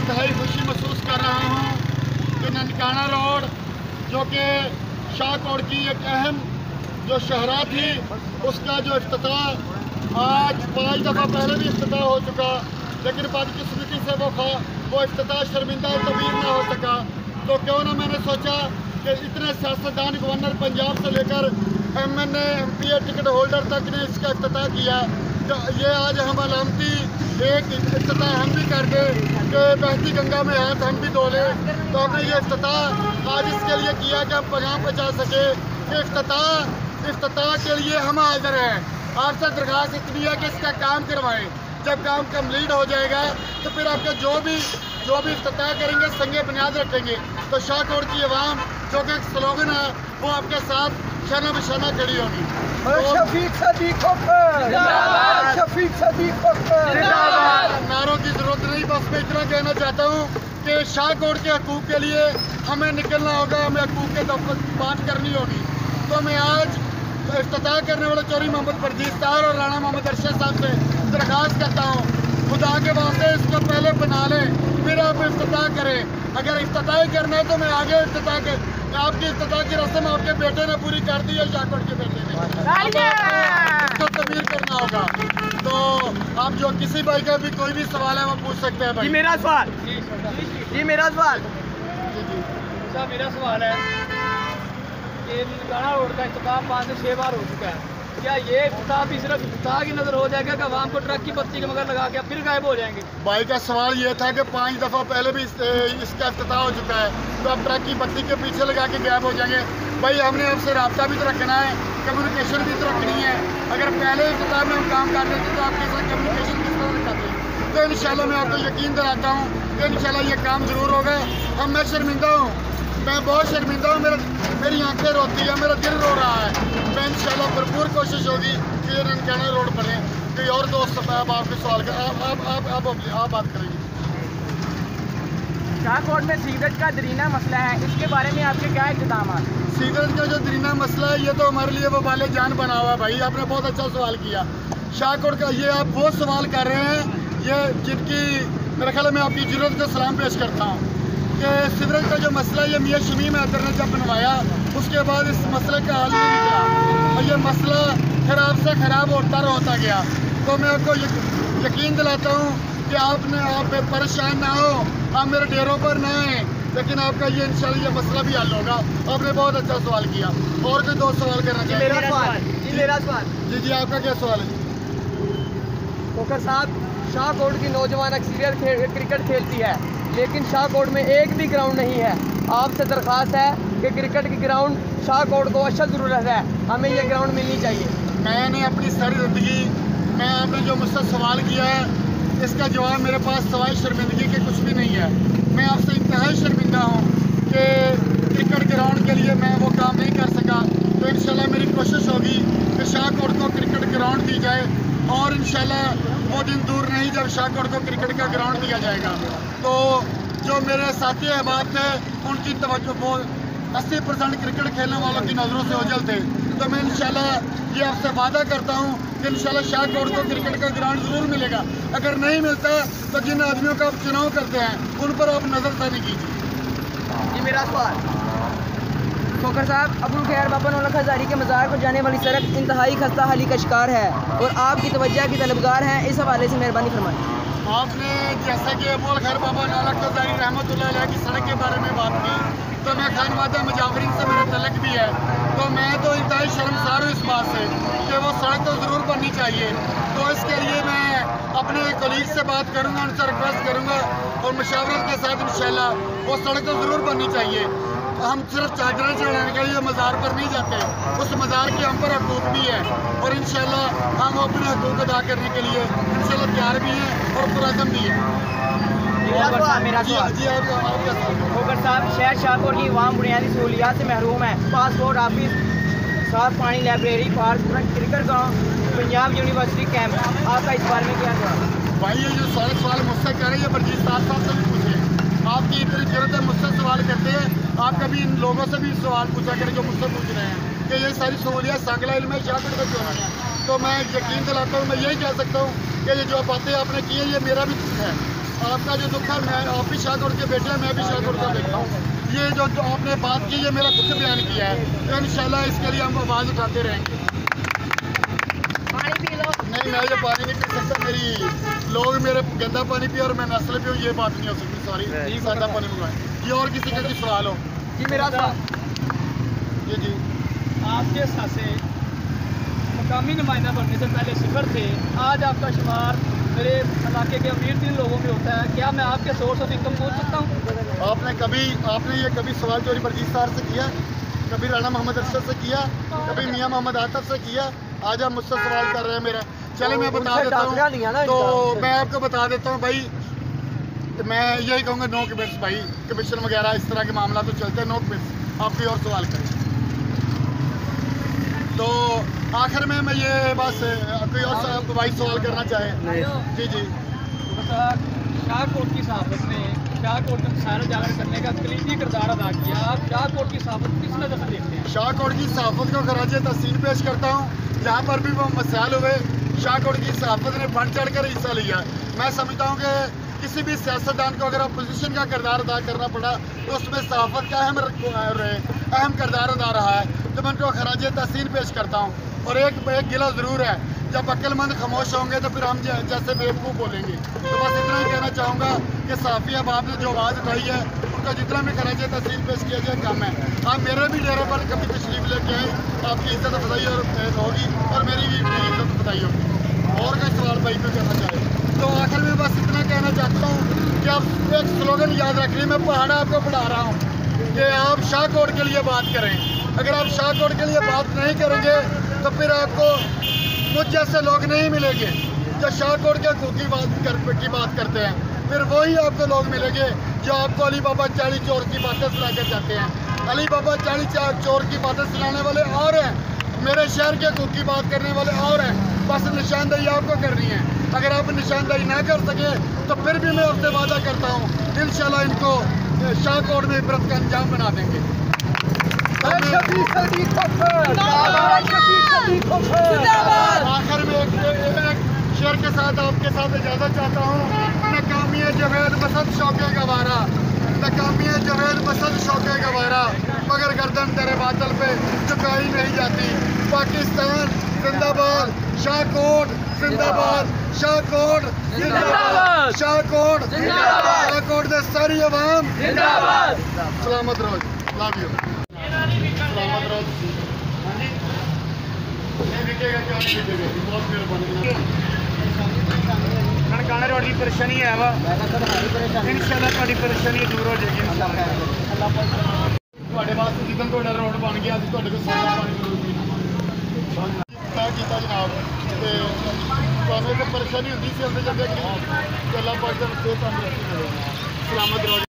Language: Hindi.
इंतहाई खुशी महसूस कर रहा हूँ कि ननकाना रोड जो कि शाहकोट की एक अहम जो शहरा थी उसका जो इफ्तिताह आज 5 दफ़ा पहले भी इफ्तिताह हो चुका, लेकिन बदकिस्मती से वो इफ्तिताह शर्मिंदा तबीर ना हो सका। तो क्यों ना मैंने सोचा कि इतने सियासतदान गवर्नर पंजाब से लेकर MNA MPA टिकट होल्डर तक ने इसका इफ्तिताह किया, तो ये आज हम अलामती एक इफ्तिताह हम भी कर दे कि बहती गंगा में हाथ हम भी धो लें। तो हमने ये इफ्तिताह आज इसके लिए किया कि हम पैगाम पहुँचा सके कि इफ्तिताह के लिए हम हाजिर हैं। आपसे दरख्वास्त इतनी है कि इसका काम करवाएं। जब काम कंप्लीट हो जाएगा तो फिर आपके जो भी इफ्तिताह करेंगे संगे बुनियाद रखेंगे। तो शाहकोट की आवाम जो कि एक स्लोगन है वो आपके साथ शाना बशाना खड़ी होगी। नारों की जरूरत नहीं, बस मैं इतना कहना चाहता हूँ कि शाहकोट के हकूक़ के लिए हमें निकलना होगा, हमें हकूक़ के बात करनी होगी। तो मैं आज इफ्तिताह करने वाले चौधरी मोहम्मद फरजीत साहब और राणा मोहम्मद अरशद साहब से दरख्वास्त करता हूँ, खुदा के वास्ते इसको पहले बना लें फिर आप इफ्तिताह करें। अगर इफ्तिताह करना है तो मैं आगे इफ्तिताह कर, आपकी इफ्तिताह की रस्म आपके बेटे ने पूरी कर दी है, शाहकोट के बेटे ने, इसको तमीर करना होगा। तो आप जो किसी भाई का भी कोई भी सवाल है वो पूछ सकते हैं। भाई मेरा सवाल मेरा सवाल है कि ननकाना रोड का इफ्तिताह 5 से 6 बार हो चुका है, क्या ये इफ्तिताह भी सिर्फ इफ्तिताह की नजर हो जाएगा कि आवाम को ट्रक की बत्ती के मगर लगा के फिर गायब हो जाएंगे? भाई का सवाल ये था कि 5 दफ़ा पहले भी इसका इफ्तिताह हो चुका है, तो अब ट्रक की बत्ती के पीछे लगा के गायब हो जाएंगे। भाई हमने आपसे रब्ता भी तो रखना है, कम्युनिकेशन भी तो रखनी है। अगर पहले इफ्तिताह में हम काम कर देते तो आपके साथ कम्युनिकेशन किस तरह रखते? तो इंशाल्लाह मैं आपको यकीन दिलाता हूँ कि इंशाल्लाह ये काम ज़रूर होगा। हम मैं शर्मिंदा हूँ, मैं बहुत शर्मिंदा हूँ, मेरी आंखें रोती है, मेरा दिल रो रहा है। मैं इंशाल्लाह भरपूर कोशिश होगी कि ये ननकाना रोड बने। कोई और दोस्त अब आपके सवाल का आप बात करेंगे। शाहकोट में सिगरेट का दरीना मसला है, इसके बारे में आपके क्या इक़दाम? सिगरेट का जो दरीना मसला है ये तो हमारे लिए वबाले जान बना हुआ है। भाई आपने बहुत अच्छा सवाल किया। शाहकोट का ये आप वो सवाल कर रहे हैं ये जिनकी मेरे ख्याल में आपकी ज़रूरत को सलाम पेश करता हूँ कि सिगरेट का जो मसला है ये मियाँ शमीम हैदर ने जब बनवाया उसके बाद इस मसले का हल नहीं निकला और ये मसला ख़राब से ख़राब होता गया। तो मैं आपको यकीन दिलाता हूँ कि आप परेशान ना हो, आप मेरे डेरों पर ना आए, लेकिन आपका ये इंशाल्लाह ये मसला भी हल होगा। आपने बहुत अच्छा सवाल किया। और कोई 2 सवाल करना चाहिए? मेरा सवाल जी आपका क्या सवाल है? खोखर साहब, शाहकोट की नौजवान अक्सरियत क्रिकेट खेलती है, लेकिन शाहकोट में एक भी ग्राउंड नहीं है। आपसे दरख्वास्त है कि क्रिकेट की ग्राउंड शाहकोट को अशद ज़रूरत है, हमें ये ग्राउंड मिलनी चाहिए। मैंने अपनी सारी ज़िंदगी मैं आपने जो मुझसे सवाल किया है इसका जवाब मेरे पास सवाल शर्मिंदगी के कुछ भी नहीं है। मैं आपसे इंतहाई शर्मिंदा हूँ कि क्रिकेट ग्राउंड के लिए मैं वो काम नहीं कर सका। तो इंशाल्लाह मेरी कोशिश होगी कि शाहकोट को क्रिकेट ग्राउंड दी जाए और इंशाल्लाह वो दिन दूर नहीं जब शाहकोट को क्रिकेट का ग्राउंड दिया जाएगा। तो जो मेरे साथी अहबाब थे उनकी तवज्जो वो 80% क्रिकेट खेलने वालों की नज़रों से ओझल थे। तो मैं इंशाल्लाह ये आपसे वादा करता हूँ कि इंशाल्लाह शाहकोट को क्रिकेट का ग्राउंड ज़रूर मिलेगा। अगर नहीं मिलता तो जिन आदमियों का आप चुनाव करते हैं उन पर आप नज़रसानी कीजिए। जी मेरा सवाल, खोखर साहब, अबुल खैर बाबा नौलख हज़ारी के मज़ार को जाने वाली सड़क इंतहाई खस्ता हाली का शिकार है और आपकी तवज्जो की तलबगार हैं, इस हवाले से मेहरबानी फरमाएं। आपने जैसा कि अबुल खैर बाबा नौलख हज़ारी रहमतुल्लाह अलैह की सड़क के बारे में बात की, तो मैं खानवादा मुजाफरीन से मेरा तल्लक भी है, तो मैं तो इंतहाई शर्मसार हूँ इस बात से कि वो सड़क तो ज़रूर बननी चाहिए। तो इसके लिए मैं अपने कलीग से बात करूँगा, उनसे रिक्वेस्ट करूँगा और मुशावरत के साथ इंशाल्लाह वो सड़क तो ज़रूर बननी चाहिए। हम सिर्फ चादरें चढ़ाने के लिए मज़ार पर नहीं जाते, उस मज़ार के हम पर हकूक़ भी है और इंशाल्लाह हम अपने हकूक़ अदा करने के लिए इंशाल्लाह तैयार भी हैं और पुरअज़म भी हैं। मेरा सवाल, खोखर साहब, शहर शाहकोट की आवाम बुनियादी सहूलियात से महरूम है। पासपोर्ट ऑफिस, साफ पानी, library, park, cricket ground, Punjab university camp, आपका इस बारे में क्या सवाल? भाई ये जो सारे सवाल मुझसे कह रहे हैं बलजीत साहब से भी पूछे। आपकी इतनी जरूरत है, मुझसे सवाल करते हैं, आप कभी इन लोगों से भी सवाल पूछा करें जो मुझसे पूछ रहे हैं कि ये सारी सहूलियात सांगला इल्म में शाहकोट में क्यों नहीं है। तो मैं यकीन दिलाता हूँ, मैं यही कह सकता हूँ कि ये जो बातें आपने की है ये मेरा भी दुख है आपका जो दुख है, मैं आप भी शाहकोट के बेटे हैं, मैं भी शाहकोट का बेटा हूँ। ये जो आपने बात की, ये मेरा दुख बयान किया है, तो इंशाल्लाह इसके लिए हम आवाज़ उठाते रहेंगे। पानी पी लो। नहीं, मैं ये पानी नहीं पी सकता, मेरी लोग मेरे गंदा पानी पिए और मैं नस्ल पीऊँ, ये बात नहीं हो सकती। सॉरी, सादा पानी मंगवाएं। ये और किसी का कुछ सवाल हो? जी मेरा था जी आपके सासे मकामी नुमाइंदा बनने से पहले सिफर थे, आज आपका शुमार मेरे इलाके के अमीर 3 लोगों में होता है। क्या मैं आपके सोर्स ऑफ इनकम पूछ सकता हूँ? आपने ये कभी सवाल चोरी बरजीत साहब से किया, कभी राणा मोहम्मद अरशद से किया, कभी मियां मोहम्मद आतफ से किया? आज आप मुझसे सवाल कर रहे हैं मेरा। चले मैं बता देता हूँ, तो मैं आपको बता देता हूँ भाई, मैं यही कहूँगा नो कमेंट्स भाई। कमीशन वगैरह इस तरह के मामला तो चलते हैं, नो कमेंट्स। आप कोई और सवाल करें। तो आखिर में मैं ये बस कोई और भाई सवाल करना चाहे? जी शाहकोट की सहाफत ने शाहकोट का खसारा उजागर करने का कलीदी किरदार अदा किया। आप शाहकोट की सहाफत किस नज़र से देखते हैं? शाहकोट की सहाफत को खराज तहसीन पेश करता हूँ। जहाँ पर भी वो मसाइल हुए, शाहकोट की सहाफत ने बढ़ चढ़ कर हिस्सा लिया। मैं समझता हूँ कि किसी भी सियासतदान को अगर अपोजिशन का किरदार अदा करना पड़ा, तो उसमें सहाफत का अहम किरदार अदा रहा है, तो मैं उनको खराज तहसीन पेश करता हूँ। और एक गिला ज़रूर है, जब अक्लमंद खामोश होंगे तो फिर हम जैसे बेवकूफ़ बोलेंगे। तो बस इतना ही कहना चाहूँगा कि साफ़ी अहबाब ने जो आवाज़ उठाई है, उनका जितना भी खराज तहसीन पेश किया जाए कम है। आप मेरे भी डेरे पर कभी तशरीफ लेके आए, आपकी इज्जत अफजाई और होगी, और मेरी भी इज्जत अफजाई होगी। और कोई सवाल भाई को करना चाहे तो आखिर में बस इतना कहना चाहता हूँ कि आप एक स्लोगन याद रख लीजिए। मैं पहाड़ा आपको पढ़ा रहा हूँ कि आप शाहकोट के लिए बात करें। अगर आप शाहकोट के लिए बात नहीं करेंगे तो फिर आपको मुझ जैसे लोग नहीं मिलेंगे जो शाहकोट के हकूक़ की बात करते हैं। फिर वही आपको लोग मिलेंगे जो आपको अली बाबा चाली चोर की बातें सुना कर जाते हैं। अली बाबा चाली चोर की बातें सुनाने वाले और हैं, मेरे शहर के हकूक़ की बात करने वाले और हैं। बस निशानदेही आपको करनी है। अगर आप निशानदेही ना कर सके तो फिर भी मैं आपसे वादा करता हूँ, इंशाल्लाह इनको शाहकोट में इबरत का अंजाम बना देंगे। आखिर में एक शेर के साथ आपके साथ इजाज़त चाहता हूँ। नाकामी जवेद बसंत शौके गवारा, नाकामी जवेद बसंत शौके गवारा, मगर गर्दन तेरे बादल पे झुकाई नहीं जाती। पाकिस्तान जिंदाबाद, शाहकोट जिंदाबाद, शाहकोट जिंदाबाद, शाहकोट जिंदाबाद, शाहकोट दे सारी अवाम जिंदाबाद। सलामत रहो, लव यू। सलामत रहो। बहुत मेहरबानी। ननकाना रोड की परेशानी है वा, इंशाल्लाह थोड़ी परेशानी दूर हो जाएगी। ਤੁਹਾਡੇ ਵਾਸਤੇ ਜਿੱਦਾਂ ਤੁਹਾਡਾ ਰੋਡ ਬਣ ਗਿਆ, ਅਸੀਂ ਤੁਹਾਡੇ ਕੋਲ ਸਾਰਾ ਪਾਣੀ ਜ਼ਰੂਰੀ ਕੀਤਾ ਜਨਾਬ। ਤੇ ਤੁਹਾਨੂੰ ਇੱਕ ਪਰੇਸ਼ਾਨੀ ਹੁੰਦੀ ਸੀ, ਅੰਦਰ ਜਾਂਦੇ ਕਿ ਗੱਲਾਂ ਪਾਕ ਦਾ ਸਿਹਤ ਤੰਦਰੁਸਤੀ ਮਿਲੇ। ਸਲਾਮਤ ਰਹੋ।